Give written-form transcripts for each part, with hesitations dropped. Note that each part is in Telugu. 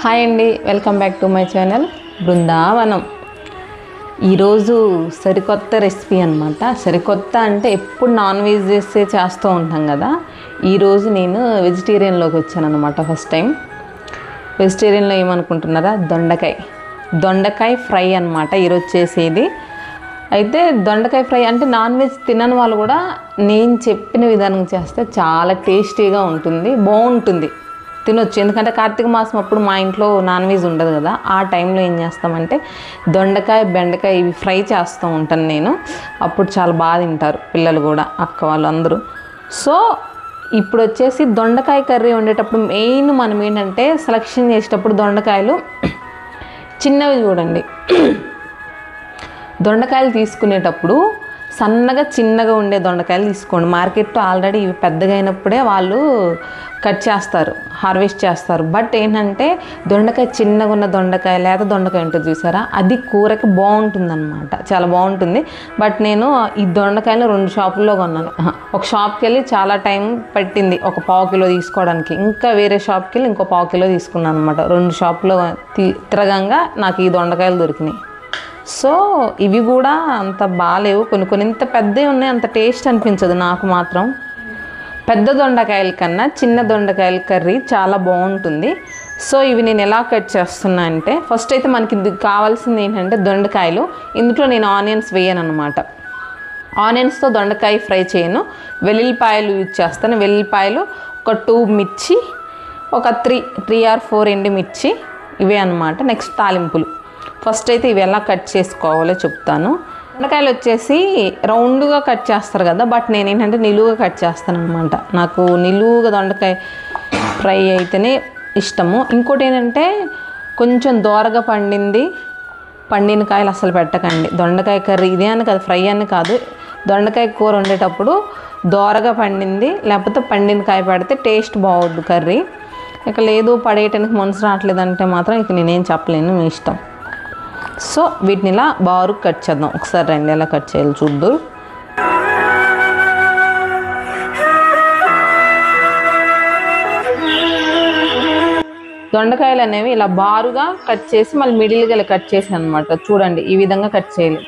హాయ్ అండి, welcome back to my channel Brindavanam. ఈరోజు సరికొత్త రెసిపీ అనమాట. సరికొత్త అంటే ఎప్పుడు నాన్ వెజ్ చేస్తూ ఉంటాం కదా. ఈరోజు నేను వెజిటేరియన్లోకి వచ్చాను అనమాట. ఫస్ట్ టైం వెజిటేరియన్లో ఏమనుకుంటున్నారా, దొండకాయ ఫ్రై అనమాట ఈరోజు చేసేది. అయితే దొండకాయ ఫ్రై అంటే నాన్ వెజ్ తినని వాళ్ళు కూడా నేను చెప్పిన విధానం చేస్తే చాలా టేస్టీగా ఉంటుంది, బాగుంటుంది, తినొచ్చు. ఎందుకంటే కార్తీక మాసం అప్పుడు మా ఇంట్లో నాన్ వెజ్ ఉండదు కదా. ఆ టైంలో ఏం చేస్తామంటే దొండకాయ, బెండకాయ ఇవి ఫ్రై చేస్తూ ఉంటాను నేను. అప్పుడు చాలా బాగా తింటారు పిల్లలు కూడా, అక్క వాళ్ళు అందరూ. సో ఇప్పుడు వచ్చేసి దొండకాయ కర్రీ వండేటప్పుడు మెయిన్ మనం ఏంటంటే సెలెక్షన్ చేసేటప్పుడు దొండకాయలు చిన్నవి చూడండి. దొండకాయలు తీసుకునేటప్పుడు సన్నగా చిన్నగా ఉండే దొండకాయలు తీసుకోండి. మార్కెట్లో ఆల్రెడీ ఇవి పెద్దగా అయినప్పుడే వాళ్ళు కట్ చేస్తారు, హార్వెస్ట్ చేస్తారు. బట్ ఏంటంటే దొండకాయ చిన్నగా ఉన్న దొండకాయ, లేత దొండకాయ ఉంటుంది చూసారా, అది కూరకి బాగుంటుందన్నమాట, చాలా బాగుంటుంది. బట్ నేను ఈ దొండకాయలు 2 షాపుల్లో కొన్నాను. ఒక షాప్కి వెళ్ళి చాలా టైం పట్టింది ఒక పావు కిలో తీసుకోవడానికి. ఇంకా వేరే షాప్కి వెళ్ళి ఇంకో పావు కిలో తీసుకున్నాను అనమాట. 2 షాపులో తిరగంగా నాకు ఈ దొండకాయలు దొరికినాయి. సో ఇవి కూడా అంత బాగాలేవు, కొన్ని ఇంత పెద్దవి ఉన్నాయి, అంత టేస్ట్ అనిపించదు నాకు మాత్రం. పెద్ద దొండకాయల కన్నా చిన్న దొండకాయల కర్రీ చాలా బాగుంటుంది. సో ఇవి నేను ఎలా కట్ చేస్తున్నా అంటే, ఫస్ట్ అయితే మనకి కావాల్సింది ఏంటంటే దొండకాయలు. ఇందులో నేను ఆనియన్స్ వేయను అనమాట. ఆనియన్స్తో దొండకాయ ఫ్రై చేయను. వెల్లుల్లిపాయలు యూజ్ చేస్తాను. వెల్లుల్లిపాయలు ఒక 2 మిర్చి, ఒక 3 or 4 ఎండుమిర్చి, ఇవే అనమాట. నెక్స్ట్ తాలింపులు. ఫస్ట్ అయితే ఇవి ఎలా కట్ చేసుకోవాలో చెప్తాను. దొండకాయలు వచ్చేసి రౌండ్గా కట్ చేస్తారు కదా, బట్ నేను ఏంటంటే నిలువుగా కట్ చేస్తాను అనమాట. నాకు నిలువుగా దొండకాయ ఫ్రై అయితేనే ఇష్టము. ఇంకోటి ఏంటంటే కొంచెం దోరగా పండిన కాయలు అసలు పెట్టకండి. దొండకాయ కర్రీ ఇదే అని కాదు, ఫ్రై అని కాదు, దొండకాయ కూర వండేటప్పుడు దోరగా పండింది లేకపోతే పండిన కాయ పెడితే టేస్ట్ బాగుంది కర్రీ. ఇక లేదు పడేయటానికి మనసు రావట్లేదంటే మాత్రం ఇక నేనేం చెప్పలేను, మీ ఇష్టం. సో వీటిని ఇలా బారుగా కట్ చేద్దాం. ఒకసారి రండి ఎలా కట్ చేయాలి చూద్దాం. దొండకాయలు అనేవి ఇలా బారుగా కట్ చేసి మళ్ళీ మిడిల్గా ఇలా కట్ చేసాను అనమాట. చూడండి ఈ విధంగా కట్ చేయాలి.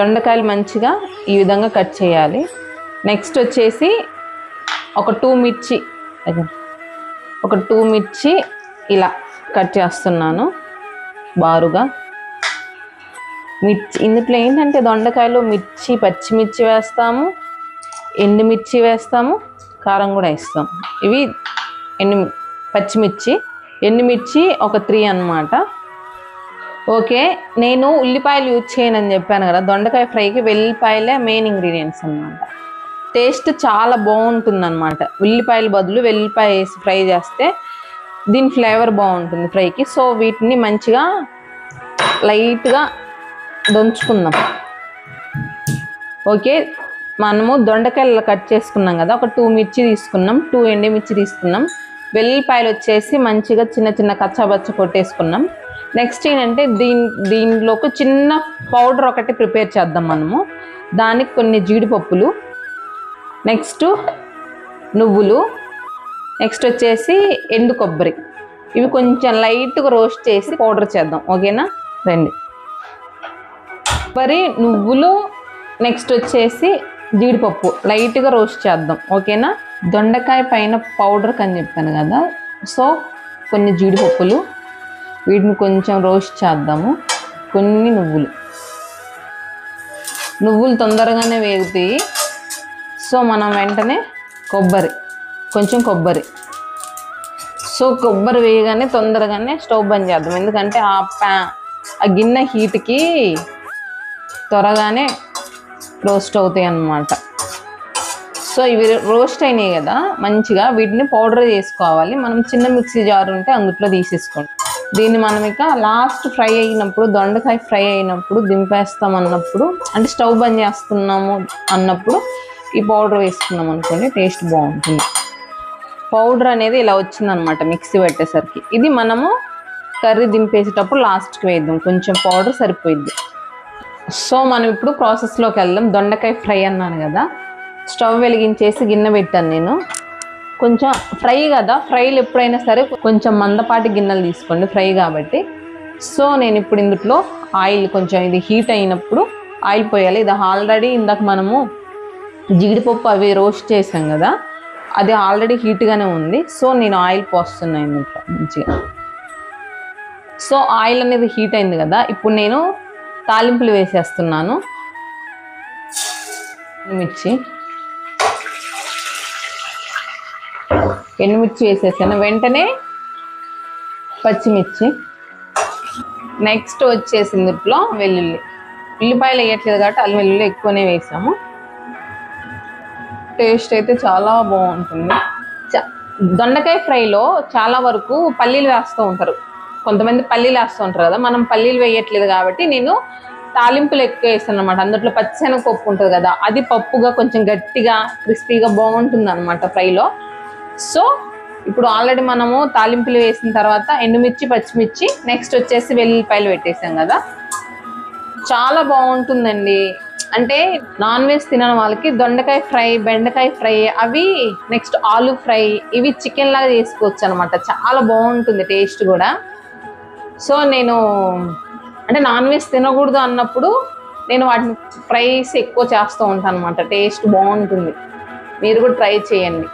దొండకాయలు మంచిగా ఈ విధంగా కట్ చేయాలి. నెక్స్ట్ వచ్చేసి ఒక 2 మిర్చి ఇలా కట్ చేస్తున్నాను బారుగా. ఇందులో ఏంటంటే దొండకాయలు మిర్చి, పచ్చిమిర్చి వేస్తాము, ఎండుమిర్చి వేస్తాము, కారం కూడా వేస్తాము. ఇవి పచ్చిమిర్చి, ఎండుమిర్చి ఒక 3 అన్నమాట. ఓకే, నేను ఉల్లిపాయలు యూజ్ చేయనని చెప్పాను కదా. దొండకాయ ఫ్రైకి వెల్లిపాయలే మెయిన్ ఇంగ్రీడియంట్స్ అన్నమాట. టేస్ట్ చాలా బాగుంటుంది అనమాట. ఉల్లిపాయల బదులు వెల్లిపాయ వేసి ఫ్రై చేస్తే దీని ఫ్లేవర్ బాగుంటుంది ఫ్రైకి. సో వీటిని మంచిగా లైట్గా దంచుకుందాం. ఓకే, మనము దొండకాయలు కట్ చేసుకున్నాం కదా, ఒక 2 మిర్చి తీసుకున్నాం, 2 ఎండుమిర్చి తీసుకున్నాం. వెల్లుల్లిపాయలు వచ్చేసి మంచిగా చిన్న కచ్చాబచ్చ కొట్టేసుకున్నాం. నెక్స్ట్ ఏంటంటే దీనిలోకి చిన్న పౌడర్ ఒకటి ప్రిపేర్ చేద్దాం మనము. దానికి కొన్ని జీడిపప్పులు, నెక్స్ట్ నువ్వులు, నెక్స్ట్ వచ్చేసి ఎండు కొబ్బరి, ఇవి కొంచెం లైట్గా రోస్ట్ చేసి పౌడర్ చేద్దాం. ఓకేనా, రండి. కొబ్బరి, నువ్వులు, నెక్స్ట్ వచ్చేసి జీడిపప్పు లైట్గా రోస్ట్ చేద్దాం. ఓకేనా. దొండకాయ పైన పౌడర్ అని చెప్పాను కదా, సో కొన్ని జీడిపప్పులు, వీటిని కొంచెం రోస్ట్ చేద్దాము. కొన్ని నువ్వులు తొందరగానే వేగుతాయి. సో మనం వెంటనే కొంచెం కొబ్బరి. సో కొబ్బరి వేయగానే తొందరగానే స్టవ్ బంద్ చేద్దాం. ఎందుకంటే ఆ గిన్నె హీట్కి త్వరగానే రోస్ట్ అవుతాయి అన్నమాట. సో ఇవి రోస్ట్ అయినాయి కదా, మంచిగా వీటిని పౌడర్ చేసుకోవాలి. మనం చిన్న మిక్సీ జార్ ఉంటే అందులో తీసేసుకోండి. దీన్ని మనం ఇక లాస్ట్ ఫ్రై అయినప్పుడు, దొండకాయ ఫ్రై అయినప్పుడు దింపేస్తాం అన్నప్పుడు, అంటే స్టవ్ బంద్ చేస్తున్నాము అన్నప్పుడు ఈ పౌడర్ వేసుకున్నాం అనుకోండి, టేస్ట్ బాగుంటుంది. పౌడర్ అనేది ఇలా వచ్చిందనమాట మిక్సీ పెట్టేసరికి. ఇది మనము కర్రీ దింపేసేటప్పుడు లాస్ట్కి వేద్దాం, కొంచెం పౌడర్ సరిపోయిద్ది. సో మనం ఇప్పుడు ప్రాసెస్లోకి వెళ్దాం. దొండకాయ ఫ్రై అన్నాను కదా, స్టవ్ వెలిగించేసి గిన్నె పెట్టాను నేను. కొంచెం ఫ్రై కదా, ఫ్రైలు ఎప్పుడైనా సరే కొంచెం మందపాటి గిన్నెలు తీసుకోండి ఫ్రై కాబట్టి. సో నేను ఇప్పుడు ఇందులో ఆయిల్ కొంచెం ఇది హీట్ అయినప్పుడు ఆయిల్ పోయాలి. ఇది ఆల్రెడీ ఇందాక మనము జీడిపప్పు అవి రోస్ట్ చేసాం కదా, అది ఆల్రెడీ హీట్గానే ఉంది. సో నేను ఆయిల్ పోస్తున్నాను ఇందులో మంచిగా. సో ఆయిల్ అనేది హీట్ అయింది కదా, ఇప్పుడు నేను తాలింపులు వేసేస్తున్నాను. ఎండుమిర్చి వేసేసాను, వెంటనే పచ్చిమిర్చి, నెక్స్ట్ వచ్చేసి ఇందులో వెల్లుల్లి. ఉల్లిపాయలు వేయట్లేదు కాబట్టి అల్లం వెల్లుల్లి ఎక్కువనే వేసాము. టేస్ట్ అయితే చాలా బాగుంటుంది. దొండకాయ ఫ్రైలో చాలా వరకు పల్లీలు వేస్తూ ఉంటారు, కొంతమంది పల్లీలు వేస్తూ ఉంటారు కదా, మనం పల్లీలు వేయట్లేదు కాబట్టి నేను తాలింపులు ఎక్కువ వేస్తాను అనమాట. అందులో పచ్చిశనగపప్పు ఉంటుంది కదా, అది పప్పుగా కొంచెం గట్టిగా క్రిస్పీగా బాగుంటుంది అనమాట ఫ్రైలో. సో ఇప్పుడు ఆల్రెడీ మనము తాలింపులు వేసిన తర్వాత ఎండుమిర్చి, పచ్చిమిర్చి, నెక్స్ట్ వచ్చేసి వెల్లుల్లిపాయలు పెట్టేసాం కదా, చాలా బాగుంటుందండి. అంటే నాన్ వెజ్ తినని వాళ్ళకి దొండకాయ ఫ్రై, బెండకాయ ఫ్రై, అవి నెక్స్ట్ ఆలు ఫ్రై, ఇవి చికెన్ లాగా చేసుకోవచ్చు అనమాట. చాలా బాగుంటుంది టేస్ట్ కూడా. సో నేను అంటే నాన్ వెజ్ తినకూడదు అన్నప్పుడు నేను వాటిని ఫ్రైస్ ఎక్కువ చేస్తూ ఉంటాను అనమాట. టేస్ట్ బాగుంటుంది, మీరు కూడా ట్రై చేయండి.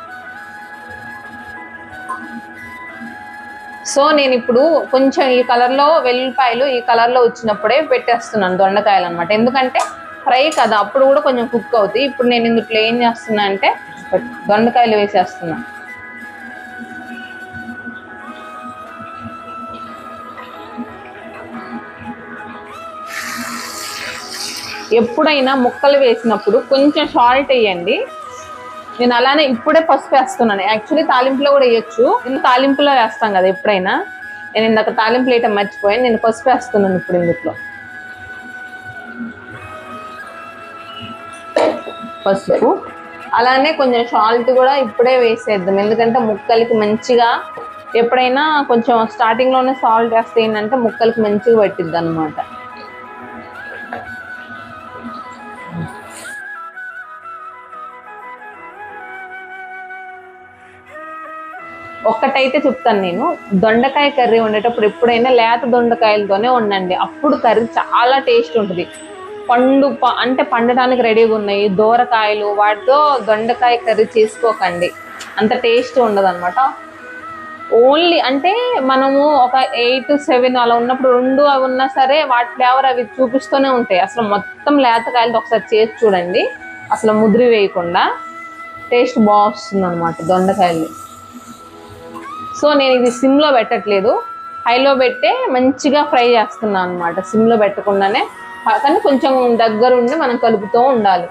సో నేను ఇప్పుడు కొంచెం ఈ కలర్లో వెల్లుల్లిపాయలు ఈ కలర్లో వచ్చినప్పుడే పెట్టేస్తున్నాను దొండకాయలు అనమాట. ఎందుకంటే ఫ్రై కదా, అప్పుడు కూడా కొంచెం కుక్ అవుతాయి. ఇప్పుడు నేను ఇందులో ఏం చేస్తున్నా అంటే దొండకాయలు వేసేస్తున్నా. ఎప్పుడైనా ముక్కలు వేసినప్పుడు కొంచెం సాల్ట్ వేయండి. నేను అలానే ఇప్పుడే పసుపు వేస్తున్నాను. యాక్చువల్లీ తాలింపులో కూడా వేయచ్చు, నేను తాలింపులో వేస్తాం కదా ఎప్పుడైనా. నేను ఇందాక తాలింపులు వేయటం మర్చిపోయాను, నేను పసుపు వేస్తున్నాను ఇప్పుడు ఇందులో. పసుపు అలానే కొంచెం సాల్ట్ కూడా ఇప్పుడే వేసేద్దాం, ఎందుకంటే ముక్కలకి మంచిగా ఎప్పుడైనా కొంచెం స్టార్టింగ్లోనే సాల్ట్ వేస్తే ఏంటంటే ముక్కలకి మంచిగా పట్టిద్ది అనమాట. ఒక్కటైతే చెప్తాను, నేను దొండకాయ కర్రీ వండేటప్పుడు ఎప్పుడైనా లేత దొండకాయలతోనే వండండి, అప్పుడు కర్రీ చాలా టేస్ట్ ఉంటుంది. అంటే పండడానికి రెడీగా ఉన్నాయి దూరకాయలు, వాటితో దొండకాయ కర్రీ చేసుకోకండి, అంత టేస్ట్ ఉండదు అనమాట. ఓన్లీ అంటే మనము ఒక 8, 7 అలా ఉన్నప్పుడు 2 అవి ఉన్నా సరే వాటి ఫ్లేవర్ అవి చూపిస్తూనే ఉంటాయి. అసలు మొత్తం లేతకాయలతో ఒకసారి చేసి చూడండి, అసలు ముదిరి వేయకుండా టేస్ట్ బాగా వస్తుంది అనమాట దొండకాయలు. సో నేను ఇది సిమ్లో పెట్టట్లేదు, హైలో పెట్టే మంచిగా ఫ్రై చేస్తున్నాను అనమాట, సిమ్లో పెట్టకుండానే. కానీ కొంచెం దగ్గరుండి మనం కలుపుతూ ఉండాలి.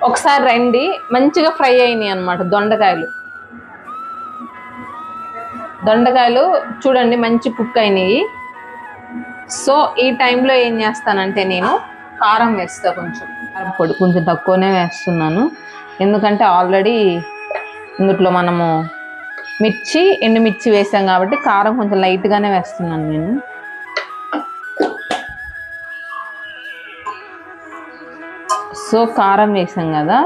ఒకసారి రండి, మంచిగా ఫ్రై అయినాయి అనమాట దొండకాయలు చూడండి, మంచి కుక్ అయినాయి. సో ఈ టైంలో ఏం చేస్తానంటే నేను కారం వేస్తా, కొంచెం కారం పొడి కొంచెం తక్కువనే వేస్తున్నాను, ఎందుకంటే ఆల్రెడీ ఇందులో మనము ఎండుమిర్చి వేసాం కాబట్టి కారం కొంచెం లైట్గానే వేస్తున్నాను నేను. సో కారం వేసాం కదా,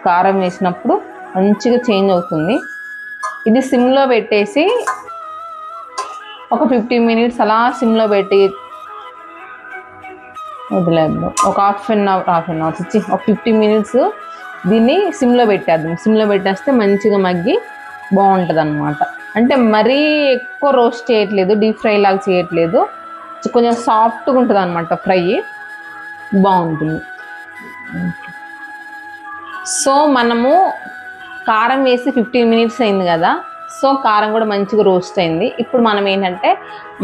కారం వేసినప్పుడు మంచిగా చేంజ్ అవుతుంది. ఇది సిమ్లో పెట్టేసి ఒక 15 మినిట్స్ అలా సిమ్లో పెట్టి వదిలేద్దాం. ఒక హాఫ్ అన్ అవర్ ఇచ్చి ఒక 15 మినిట్స్ దీన్ని సిమ్లో పెట్టేద్దాం. సిమ్లో పెట్టేస్తే మంచిగా మగ్గి బాగుంటుంది అనమాట. అంటే మరీ ఎక్కువ రోస్ట్ చేయట్లేదు, డీప్ ఫ్రై లాగా చేయట్లేదు, కొంచెం సాఫ్ట్గా ఉంటుంది అనమాట, ఫ్రై బాగుంటుంది. సో మనము కారం వేసి 15 మినిట్స్ అయింది కదా, సో కారం కూడా మంచిగా రోస్ట్ అయింది. ఇప్పుడు మనం ఏంటంటే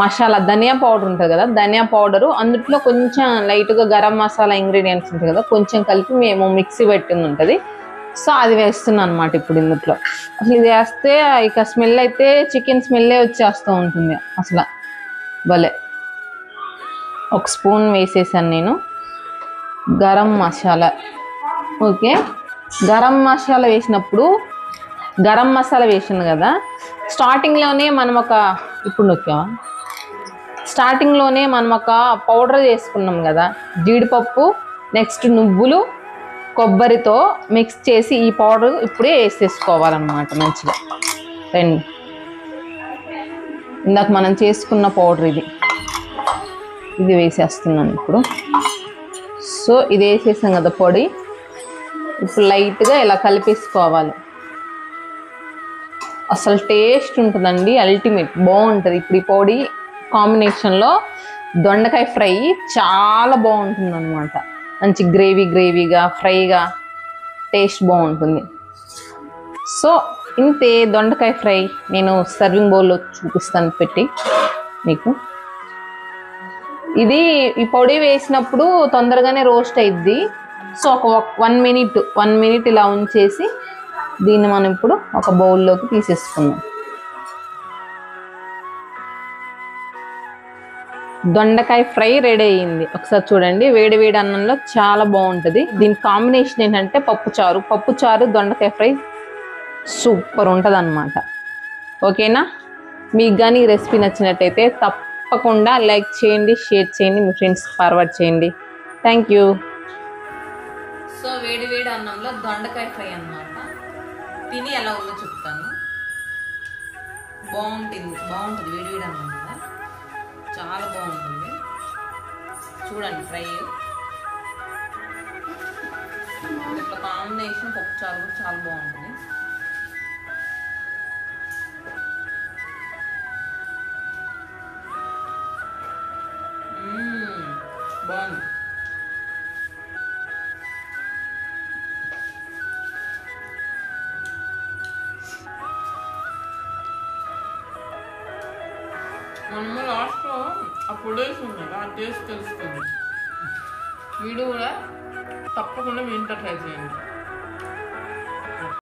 మసాలా ధనియా పౌడర్ ఉంటుంది కదా, ధనియా పౌడరు అందులో కొంచెం లైట్గా గరం మసాలా ఇంగ్రీడియంట్స్ ఉంటుంది కదా, కొంచెం కలిపి మేము మిక్సీ పెట్టింది ఉంటుంది. సో అది వేస్తున్నాను అనమాట ఇప్పుడు ఇందులో. అసలు ఇది వేస్తే ఇక స్మెల్ అయితే చికెన్ స్మెల్లే వచ్చేస్తూ ఉంటుంది అసలు భలే. ఒక స్పూన్ వేసేసాను నేను గరం మసాలా. ఓకే, గరం మసాలా వేసినప్పుడు గరం మసాలా వేసింది కదా, స్టార్టింగ్లోనే మనం ఒక పౌడర్ చేసుకున్నాం కదా, జీడిపప్పు, నెక్స్ట్ నువ్వులు, కొబ్బరితో మిక్స్ చేసి ఈ పౌడర్ ఇప్పుడే వేసేసుకోవాలన్నమాట మంచిగా. రండి, ఇందాక మనం చేసుకున్న పౌడర్ ఇది వేసేస్తున్నాను ఇప్పుడు. సో ఇది వేసేసాం కదా పొడి, ఇప్పుడు లైట్గా ఇలా కలిపేసుకోవాలి. అసలు టేస్ట్ ఉంటుందండి, అల్టిమేట్ బాగుంటుంది. ఇప్పుడు ఈ పొడి కాంబినేషన్లో దొండకాయ ఫ్రై చాలా బాగుంటుంది అనమాట. మంచి గ్రేవీగా ఫ్రైగా టేస్ట్ బాగుంటుంది. సో ఇంతే దొండకాయ ఫ్రై. నేను సర్వింగ్ బౌల్లో చూపిస్తాను పెట్టి మీకు. ఈ పొడి వేసినప్పుడు తొందరగానే రోస్ట్ అయ్యిద్ది. సో ఒక 1 మినిట్ ఇలా ఉంచేసి దీన్ని మనం ఇప్పుడు ఒక బౌల్లోకి తీసేసుకుందాం. దొండకాయ ఫ్రై రెడీ అయ్యింది. ఒకసారి చూడండి, వేడి వేడి అన్నంలో చాలా బాగుంటుంది. దీని కాంబినేషన్ ఏంటంటే పప్పుచారు దొండకాయ ఫ్రై సూపర్ ఉంటుంది అన్నమాట. ఓకేనా? మీకు కానీ ఈ రెసిపీ నచ్చినట్టయితే తప్పకుండా లైక్ చేయండి, షేర్ చేయండి, మీ ఫ్రెండ్స్కి ఫార్వర్డ్ చేయండి. Thank you. సో వేడి వేడి అన్నంలో దొండకాయ ఫ్రై అన్నమాట. తిని ఎలా ఉందో చెప్తాను. బాగుంటుంది వేడి వేడి అన్నం కదా, చాలా బాగుంటుంది. చూడండి ఫ్రై ఇట్లా కాంబినేషన్ పప్పుచారు కూడా చాలా బాగుంటుంది. బాగుంది. మనము లాస్ట్లో ఆ పొడేసి ఉన్నది, ఆ టేస్ట్ తెలుస్తుంది. వీడియో కూడా తప్పకుండా మీ ఇంట్లో ట్రై చేయండి.